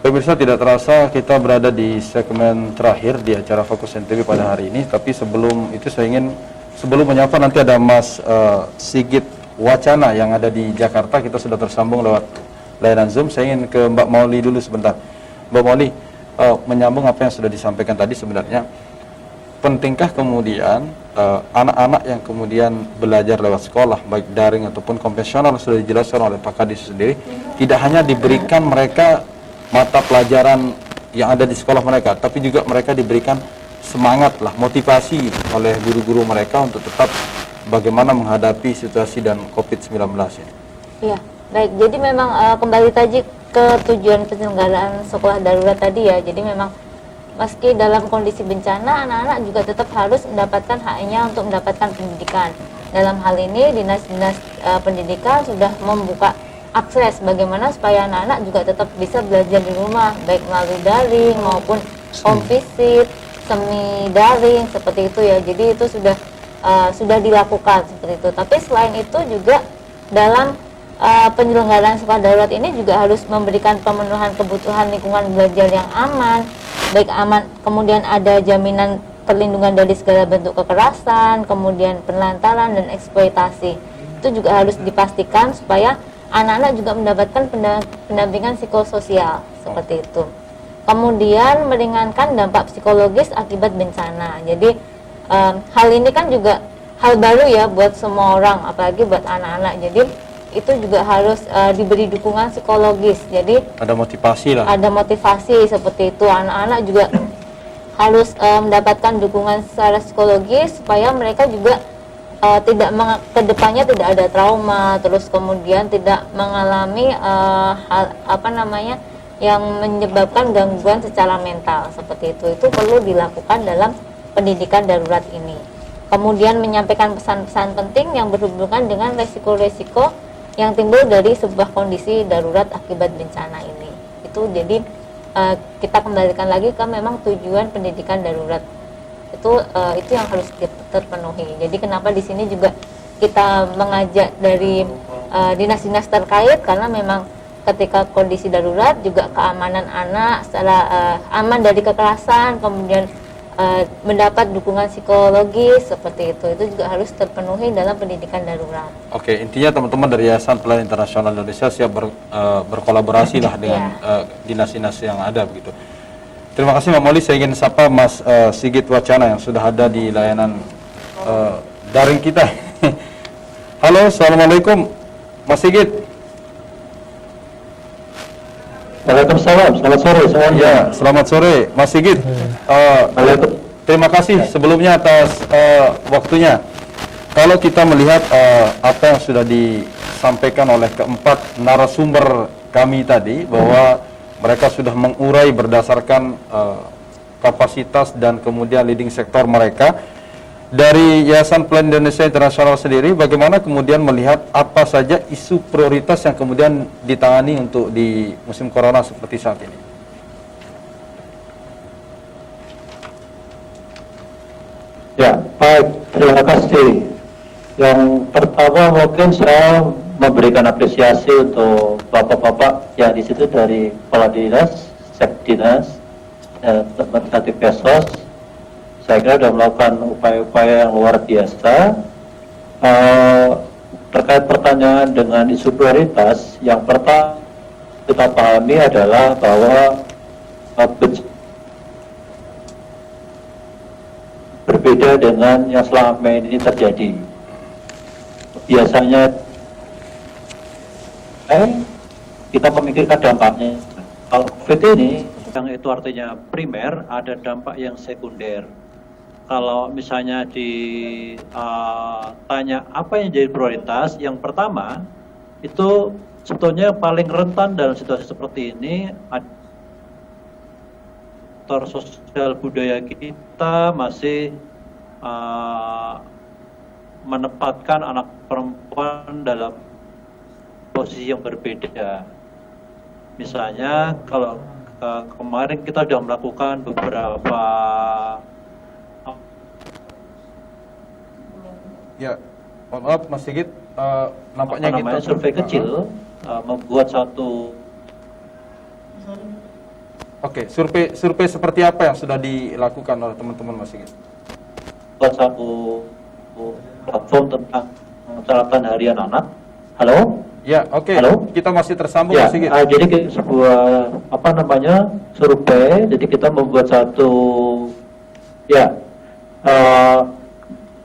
Pemirsa, tidak terasa kita berada di segmen terakhir di acara Fokus NTB pada hari ini. Tapi sebelum itu saya ingin, sebelum menyapa nanti ada Mas Sigit Wacana yang ada di Jakarta. Kita sudah tersambung lewat layanan Zoom. Saya ingin ke Mbak Mauli dulu sebentar. Mbak Mauli, menyambung apa yang sudah disampaikan tadi sebenarnya. Pentingkah kemudian anak-anak yang kemudian belajar lewat sekolah, baik daring ataupun konvensional, sudah dijelaskan oleh Pak Kadis sendiri, tidak hanya diberikan mereka mata pelajaran yang ada di sekolah mereka, tapi juga mereka diberikan semangat lah, motivasi oleh guru-guru mereka untuk tetap bagaimana menghadapi situasi dan COVID-19 ini. Iya, baik. Jadi memang kembali tadi ke tujuan penyelenggaraan sekolah darurat tadi ya. Jadi memang meski dalam kondisi bencana, anak-anak juga tetap harus mendapatkan haknya untuk mendapatkan pendidikan. Dalam hal ini, dinas-dinas pendidikan sudah membuka akses bagaimana supaya anak-anak juga tetap bisa belajar di rumah, baik melalui daring maupun home visit, semi daring, seperti itu ya. Jadi itu sudah dilakukan seperti itu. Tapi selain itu juga dalam penyelenggaraan sekolah darurat ini juga harus memberikan pemenuhan kebutuhan lingkungan belajar yang aman, baik aman, kemudian ada jaminan perlindungan dari segala bentuk kekerasan, kemudian penelantaran dan eksploitasi. Itu juga harus dipastikan supaya anak-anak juga mendapatkan pendampingan psikososial seperti itu. Kemudian meringankan dampak psikologis akibat bencana. Jadi hal ini kan juga hal baru ya buat semua orang, apalagi buat anak-anak. Jadi itu juga harus diberi dukungan psikologis. Jadi ada motivasi lah. Ada motivasi seperti itu. Anak-anak juga harus mendapatkan dukungan secara psikologis supaya mereka juga kedepannya tidak ada trauma, terus kemudian tidak mengalami hal yang menyebabkan gangguan secara mental seperti itu. Itu perlu dilakukan dalam pendidikan darurat ini. Kemudian menyampaikan pesan-pesan penting yang berhubungan dengan resiko-resiko yang timbul dari sebuah kondisi darurat akibat bencana ini. Itu jadi kita kembalikan lagi ke memang tujuan pendidikan darurat. Itu yang harus terpenuhi. Jadi kenapa di sini juga kita mengajak dari dinas-dinas terkait, karena memang ketika kondisi darurat juga keamanan anak secara aman dari kekerasan, kemudian mendapat dukungan psikologis seperti itu juga harus terpenuhi dalam pendidikan darurat. Oke, intinya teman-teman dari Yayasan Pelayanan Internasional Indonesia siap berkolaborasi lah dengan dinas-dinas yang ada begitu. Terima kasih Mbak Moli. Saya ingin sapa Mas Sigit Wacana yang sudah ada di layanan daring kita. Halo, Assalamualaikum Mas Sigit. Waalaikumsalam, selamat sore semuanya. Ya, selamat sore Mas Sigit. Terima kasih sebelumnya atas waktunya. Kalau kita melihat apa yang sudah disampaikan oleh keempat narasumber kami tadi, bahwa mereka sudah mengurai berdasarkan kapasitas dan kemudian leading sektor mereka. Dari Yayasan Pelayanan Indonesia Internasional sendiri, bagaimana kemudian melihat apa saja isu prioritas yang kemudian ditangani untuk di musim corona seperti saat ini? Ya, baik, terima kasih. Yang pertama mungkin saya memberikan apresiasi untuk bapak-bapak yang di situ dari kepala dinas, sekdinas, teman-teman Pesos. Saya kira sudah melakukan upaya-upaya yang luar biasa. Terkait pertanyaan dengan isu prioritas, yang pertama kita pahami adalah bahwa berbeda dengan yang selama ini terjadi. Biasanya kita memikirkan dampaknya. Kalau COVID ini, yang itu artinya primer, ada dampak yang sekunder. Kalau misalnya ditanya apa yang jadi prioritas, yang pertama itu sebetulnya paling rentan dalam situasi seperti ini, faktor sosial budaya kita masih menempatkan anak perempuan dalam posisi yang berbeda. Misalnya kalau kemarin kita sudah melakukan beberapa maaf Mas Sigit, nampaknya survei kecil, membuat satu Oke, survei seperti apa yang sudah dilakukan oleh teman-teman Mas Sigit? Buat satu platform tentang catatan harian anak. Halo? Ya, oke. Halo? Kita masih tersambung Ya, Mas Sigit. jadi sebuah survei. Jadi kita membuat satu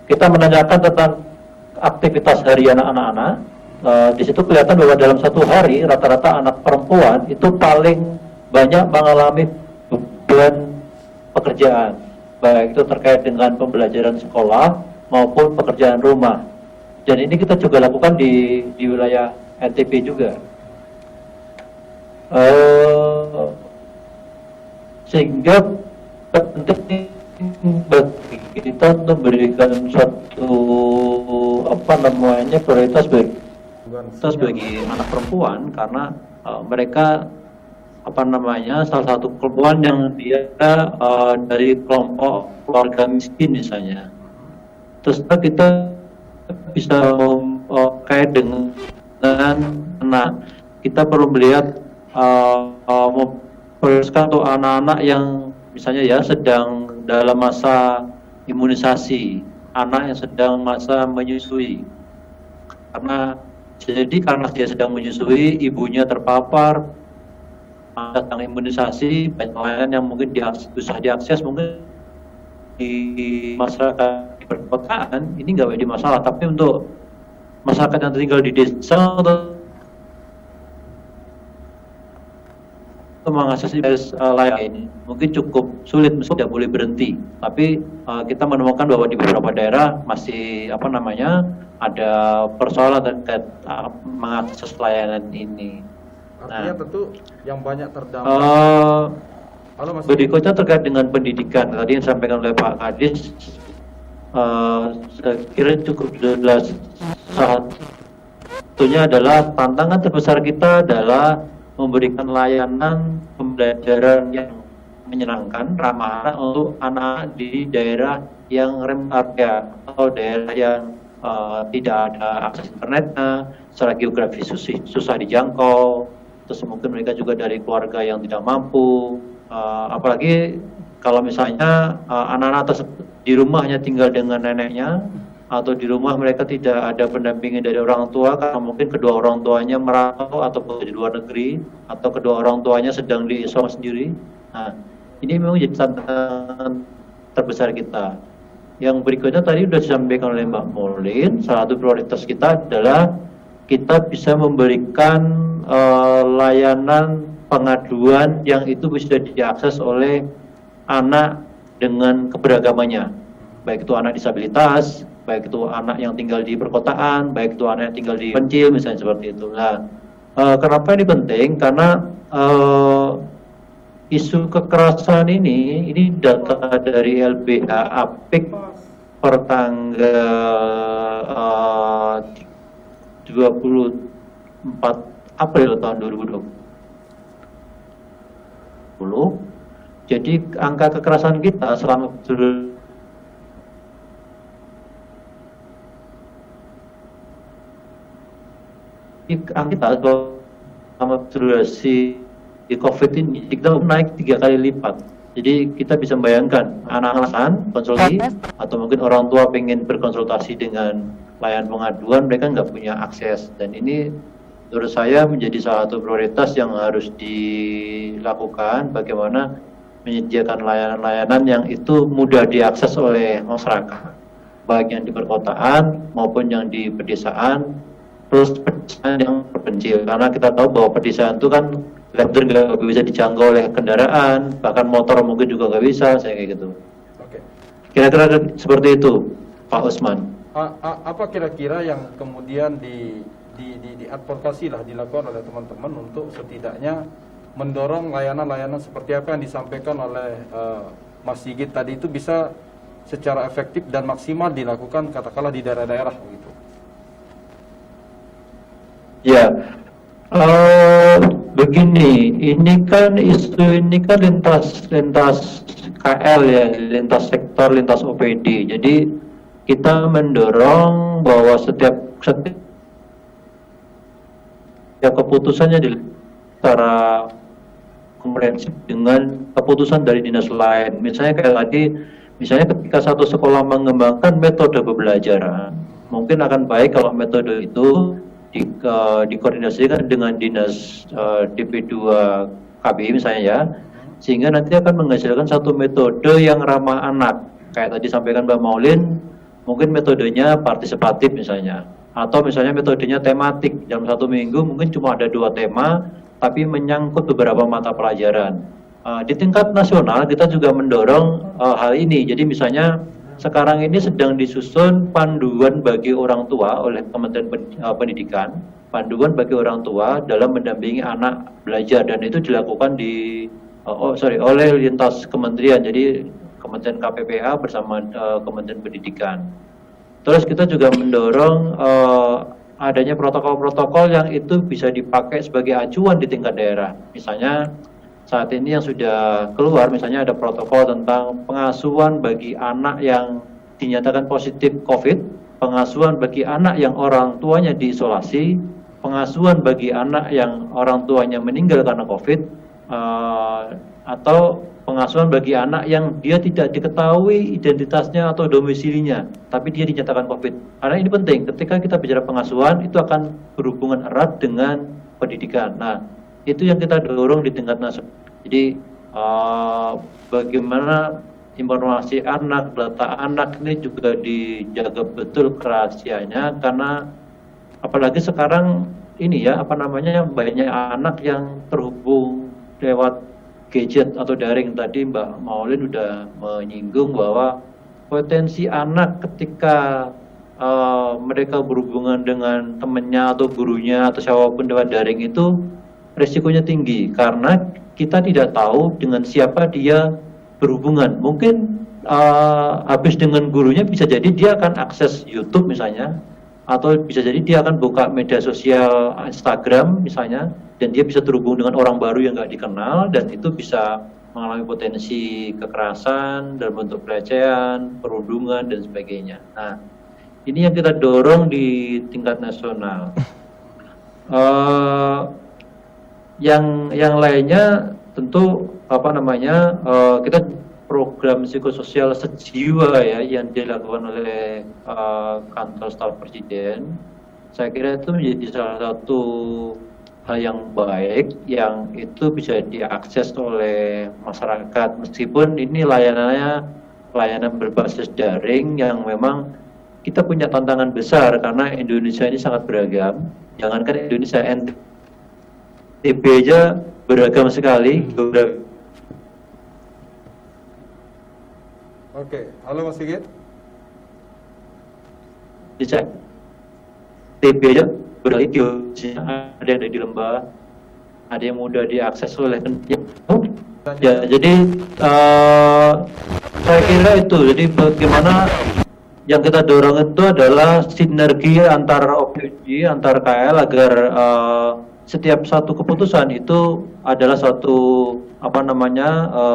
kita menanyakan tentang aktivitas harian anak-anak. Di situ kelihatan bahwa dalam satu hari rata-rata anak perempuan itu paling banyak mengalami beban pekerjaan, baik itu terkait dengan pembelajaran sekolah maupun pekerjaan rumah. Dan ini kita juga lakukan di wilayah NTB juga. Sehingga penting bagi kita untuk memberikan suatu prioritas bagi anak perempuan, karena mereka salah satu kelompok yang dia dari kelompok keluarga miskin misalnya. Terus kita bisa kait dengan anak, kita perlu melihat memprioritaskan untuk anak-anak yang misalnya ya sedang dalam masa imunisasi, anak yang sedang masa menyusui. Karena dia sedang menyusui, ibunya terpapar, tentang imunisasi, banyak layanan yang mungkin susah diakses mungkin di masyarakat di perkotaan ini nggak jadi masalah, tapi untuk masyarakat yang tinggal di desa untuk mengakses layanan ini mungkin cukup sulit, meskipun tidak boleh berhenti. Tapi kita menemukan bahwa di beberapa daerah masih ada persoalan terkait mengakses layanan ini. Artinya tentu yang banyak terdampak. Halo Mas. Berikutnya terkait dengan pendidikan, tadi yang disampaikan oleh Pak Kadis, saya kira cukup jelas. Satunya adalah tantangan terbesar kita adalah memberikan layanan pembelajaran yang menyenangkan, ramah anak untuk anak di daerah yang remote area atau daerah yang tidak ada akses internetnya, secara geografis susah dijangkau. Terus mungkin mereka juga dari keluarga yang tidak mampu, apalagi kalau misalnya anak-anak tersebut di rumah hanya tinggal dengan neneknya, atau di rumah mereka tidak ada pendampingan dari orang tua karena mungkin kedua orang tuanya merantau atau di luar negeri, atau kedua orang tuanya sedang diisolasi sendiri. Nah, ini memang jadi tantangan terbesar kita. Yang berikutnya tadi sudah disampaikan oleh Mbak Molin, salah satu prioritas kita adalah kita bisa memberikan layanan pengaduan yang itu bisa diakses oleh anak dengan keberagamannya, baik itu anak disabilitas, baik itu anak yang tinggal di perkotaan, baik itu anak yang tinggal di pencil misalnya seperti itu. Nah, kenapa ini penting? Karena isu kekerasan ini data dari LBH Apik per tanggal 24 April tahun 2020. Jadi angka kekerasan kita selama durasi di COVID ini kita naik 3 kali lipat. Jadi kita bisa membayangkan anak-anak konsultasi atau mungkin orang tua pengen berkonsultasi dengan layanan pengaduan, mereka nggak punya akses. Dan ini menurut saya menjadi salah satu prioritas yang harus dilakukan, bagaimana menyediakan layanan-layanan yang itu mudah diakses oleh masyarakat, baik yang di perkotaan maupun yang di pedesaan, plus pedesaan yang terpencil. Karena kita tahu bahwa pedesaan itu kan hampir nggak bisa dijangkau oleh kendaraan, bahkan motor mungkin juga nggak bisa, saya kayak gitu. Oke. Kira-kira seperti itu, Pak Usman. Apa kira-kira yang kemudian diadvokasi lah dilakukan oleh teman-teman untuk setidaknya mendorong layanan-layanan seperti apa yang disampaikan oleh Mas Sigit tadi itu bisa secara efektif dan maksimal dilakukan katakanlah di daerah-daerah begitu? Ya, begini, ini kan lintas KL ya, lintas sektor, lintas OPD. Jadi kita mendorong bahwa setiap keputusannya secara komprehensif dengan keputusan dari dinas lain. Misalnya kayak tadi, misalnya ketika satu sekolah mengembangkan metode pembelajaran, mungkin akan baik kalau metode itu dikoordinasikan dengan dinas DP2 KBI misalnya ya, sehingga nanti akan menghasilkan satu metode yang ramah anak. Kayak tadi sampaikan Mbak Maulin, mungkin metodenya partisipatif misalnya, atau misalnya metodenya tematik. Dalam satu minggu mungkin cuma ada 2 tema, tapi menyangkut beberapa mata pelajaran. Di tingkat nasional kita juga mendorong hal ini. Jadi misalnya sekarang ini sedang disusun panduan bagi orang tua oleh Kementerian Pendidikan, panduan bagi orang tua dalam mendampingi anak belajar, dan itu dilakukan oleh lintas kementerian. Jadi Kementerian KPPA bersama Kementerian Pendidikan. Terus kita juga mendorong adanya protokol-protokol yang itu bisa dipakai sebagai acuan di tingkat daerah. Misalnya saat ini yang sudah keluar, misalnya ada protokol tentang pengasuhan bagi anak yang dinyatakan positif COVID, pengasuhan bagi anak yang orang tuanya diisolasi, pengasuhan bagi anak yang orang tuanya meninggal karena COVID, atau pengasuhan bagi anak yang dia tidak diketahui identitasnya atau domisilinya, tapi dia dinyatakan COVID. Karena ini penting, ketika kita bicara pengasuhan, itu akan berhubungan erat dengan pendidikan. Nah, itu yang kita dorong di tingkat nasional. Jadi, bagaimana informasi anak, data anak ini juga dijaga betul kerahasiaannya, karena apalagi sekarang ini ya, banyak anak yang terhubung lewat gadget atau daring. Tadi Mbak Maulin sudah menyinggung bahwa potensi anak ketika mereka berhubungan dengan temannya atau gurunya atau siapapun lewat daring itu resikonya tinggi, karena kita tidak tahu dengan siapa dia berhubungan. Mungkin habis dengan gurunya, bisa jadi dia akan akses YouTube misalnya, atau bisa jadi dia akan buka media sosial Instagram misalnya, dan dia bisa terhubung dengan orang baru yang nggak dikenal, dan itu bisa mengalami potensi kekerasan dalam bentuk pelecehan, perundungan, dan sebagainya. Nah, ini yang kita dorong di tingkat nasional. Yang lainnya tentu kita program psikososial sejiwa ya yang dilakukan oleh kantor staf presiden. Saya kira itu menjadi salah satu hal yang baik yang itu bisa diakses oleh masyarakat, meskipun ini layanan berbasis daring yang memang kita punya tantangan besar karena Indonesia ini sangat beragam. Jangankan Indonesia, NTB aja beragam sekali. Oke, halo Mas Sigit. Dicek. TB aja beragam, ada yang di lembah, ada yang mudah diakses oleh ya. Jadi saya kira itu. Jadi bagaimana yang kita dorong itu adalah sinergi antara OPD, antar KL, agar setiap satu keputusan itu adalah satu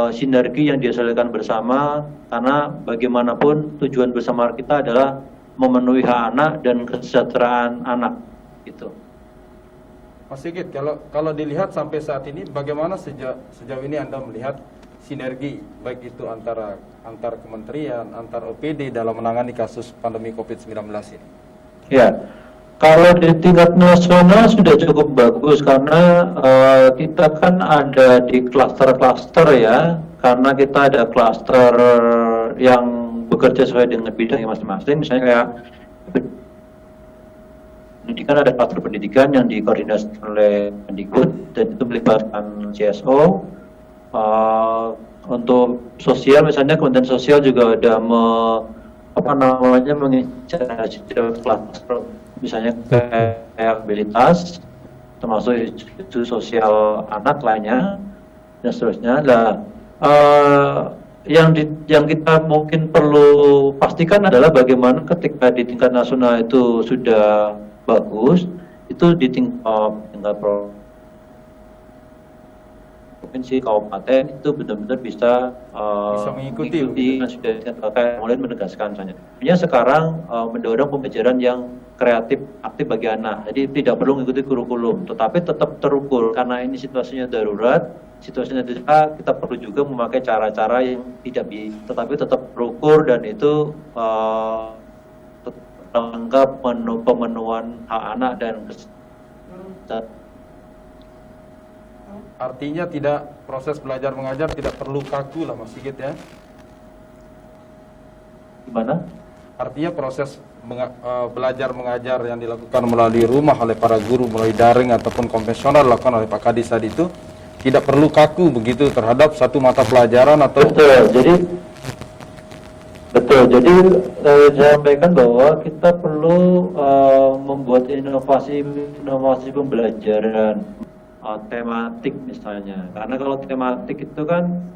sinergi yang dihasilkan bersama, karena bagaimanapun tujuan bersama kita adalah memenuhi hak anak dan kesejahteraan anak gitu. Mas Sigit, kalau dilihat sampai saat ini, bagaimana sejauh ini Anda melihat sinergi baik itu antar kementerian, antar OPD dalam menangani kasus pandemi COVID-19 ini? Ya, kalau di tingkat nasional sudah cukup bagus, karena kita kan ada di klaster-klaster ya, karena kita ada klaster yang bekerja sesuai dengan bidangnya masing-masing. Misalnya kayak pendidikan, ada klaster pendidikan yang dikoordinasikan oleh Mendikbud, dan itu melibatkan CSO. Untuk sosial misalnya, Kementerian Sosial juga ada mengincar klaster misalnya kayak abilitas, termasuk isu sosial anak lainnya dan seterusnya. Yang kita mungkin perlu pastikan adalah bagaimana ketika di tingkat nasional itu sudah bagus, itu di tingkat provinsi, kabupaten itu benar-benar bisa mengikuti yang sudah mulai menegaskan misalnya. Sebenarnya sekarang mendorong pembelajaran yang kreatif, aktif bagi anak. Jadi tidak perlu mengikuti kurikulum, tetapi tetap terukur karena ini situasinya darurat. situasinya tidak, kita perlu juga memakai cara-cara yang tidak tetapi tetap berukur dan itu lengkap pemenuhan hak anak dan Artinya tidak, proses belajar mengajar tidak perlu kaku lah Mas Sigit ya. gimana? Artinya proses belajar mengajar yang dilakukan melalui rumah oleh para guru, melalui daring ataupun konvensional dilakukan oleh Pak Kadis tadi itu tidak perlu kaku begitu terhadap satu mata pelajaran atau Betul, jadi saya sampaikan bahwa kita perlu membuat inovasi pembelajaran tematik misalnya. Karena kalau tematik itu kan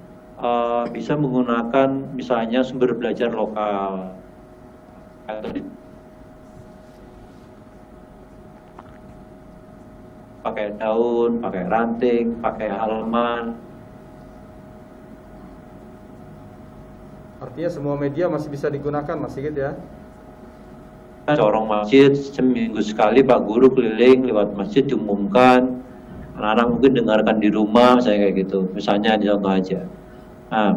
bisa menggunakan misalnya sumber belajar lokal. Pakai daun, pakai ranting, pakai halaman. artinya semua media masih bisa digunakan Mas Sigit ya. Corong masjid seminggu sekali Pak Guru keliling lewat masjid diumumkan, anak-anak mungkin dengarkan di rumah misalnya kayak gitu, misalnya di contoh aja. Nah,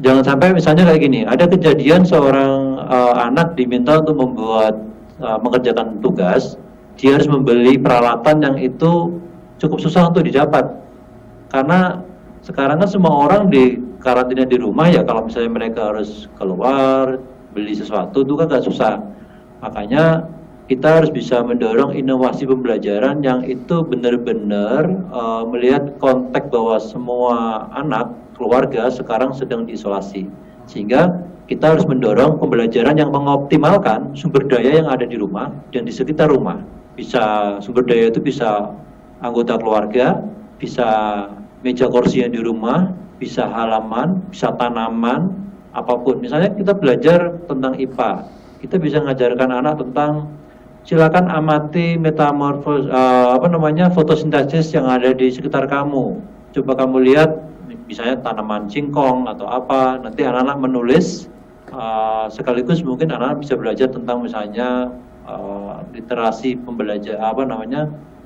jangan sampai misalnya kayak gini, ada kejadian seorang anak diminta untuk mengerjakan tugas, dia harus membeli peralatan yang itu cukup susah untuk didapat, karena sekarang kan semua orang di karantina di rumah ya, kalau misalnya mereka harus keluar beli sesuatu itu kan gak susah. Makanya kita harus bisa mendorong inovasi pembelajaran yang itu benar-benar melihat konteks bahwa semua anak keluarga sekarang sedang diisolasi, sehingga kita harus mendorong pembelajaran yang mengoptimalkan sumber daya yang ada di rumah dan di sekitar rumah. Bisa sumber daya itu bisa anggota keluarga, bisa meja kursi yang di rumah, bisa halaman, bisa tanaman, apapun. Misalnya kita belajar tentang IPA, kita bisa mengajarkan anak tentang, silakan amati fotosintesis yang ada di sekitar kamu. Coba kamu lihat, misalnya tanaman singkong atau apa. Nanti anak-anak menulis, sekaligus mungkin anak-anak bisa belajar tentang misalnya literasi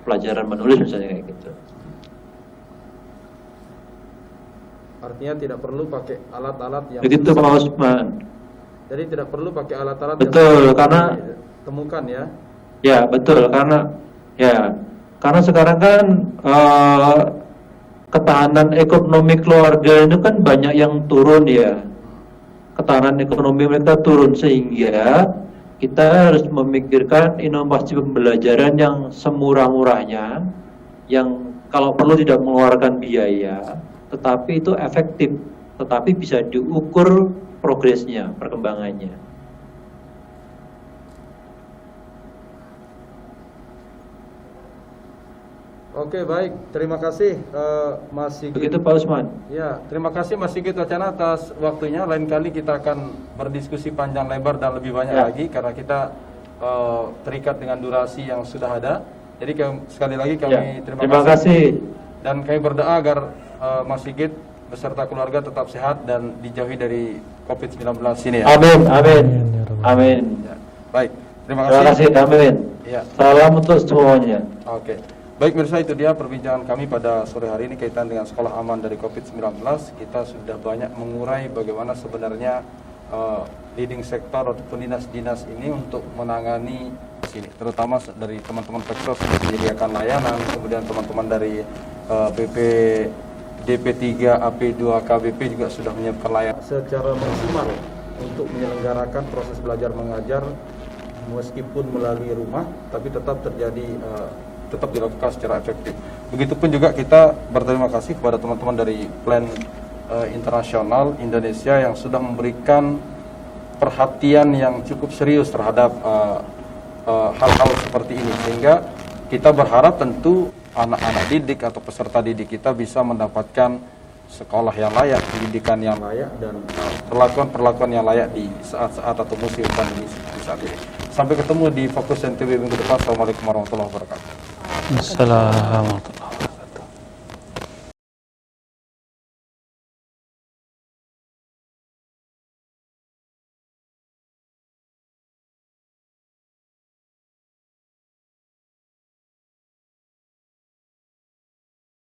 pelajaran menulis misalnya kayak gitu. Artinya tidak perlu pakai alat-alat yang Begitu Pak Osman. Jadi tidak perlu pakai alat-alat Betul, yang karena temukan ya. Ya betul, karena sekarang kan ketahanan ekonomi keluarga itu kan banyak yang turun ya. Ketahanan ekonomi mereka turun, sehingga kita harus memikirkan inovasi pembelajaran yang semurah-murahnya, yang kalau perlu tidak mengeluarkan biaya, tetapi itu efektif, tetapi bisa diukur progresnya, perkembangannya. Oke, baik, terima kasih Mas Sigit. Begitu Pak Usman. Ya, terima kasih Mas Sigit Wacana atas waktunya. Lain kali kita akan berdiskusi panjang lebar dan lebih banyak lagi, karena kita terikat dengan durasi yang sudah ada. Jadi sekali lagi kami terima kasih. Dan kami berdoa agar Mas Sigit beserta keluarga tetap sehat dan dijauhi dari COVID-19 ini ya. Amin, amin, amin. Ya, baik, terima Terima kasih, amin. Ya. Salam untuk semuanya. Oke. Baik pemirsa, itu dia perbincangan kami pada sore hari ini kaitan dengan sekolah aman dari COVID-19. Kita sudah banyak mengurai bagaimana sebenarnya leading sektor ataupun dinas-dinas ini untuk menangani sini, terutama dari teman-teman Peksos menyediakan layanan, kemudian teman-teman dari BP DP3, AP2, KBP juga sudah menyiapkan layanan secara maksimal untuk menyelenggarakan proses belajar mengajar meskipun melalui rumah, tapi tetap tetap dilakukan secara efektif. Begitupun juga kita berterima kasih kepada teman-teman dari Plan Internasional Indonesia yang sudah memberikan perhatian yang cukup serius terhadap hal-hal seperti ini, sehingga kita berharap tentu anak-anak didik atau peserta didik kita bisa mendapatkan sekolah yang layak, pendidikan yang layak, dan perlakuan-perlakuan yang layak di saat-saat atau musim pandemi di saat ini. Sampai ketemu di Fokus NTB minggu depan. Assalamualaikum warahmatullahi wabarakatuh. Assalamualaikum.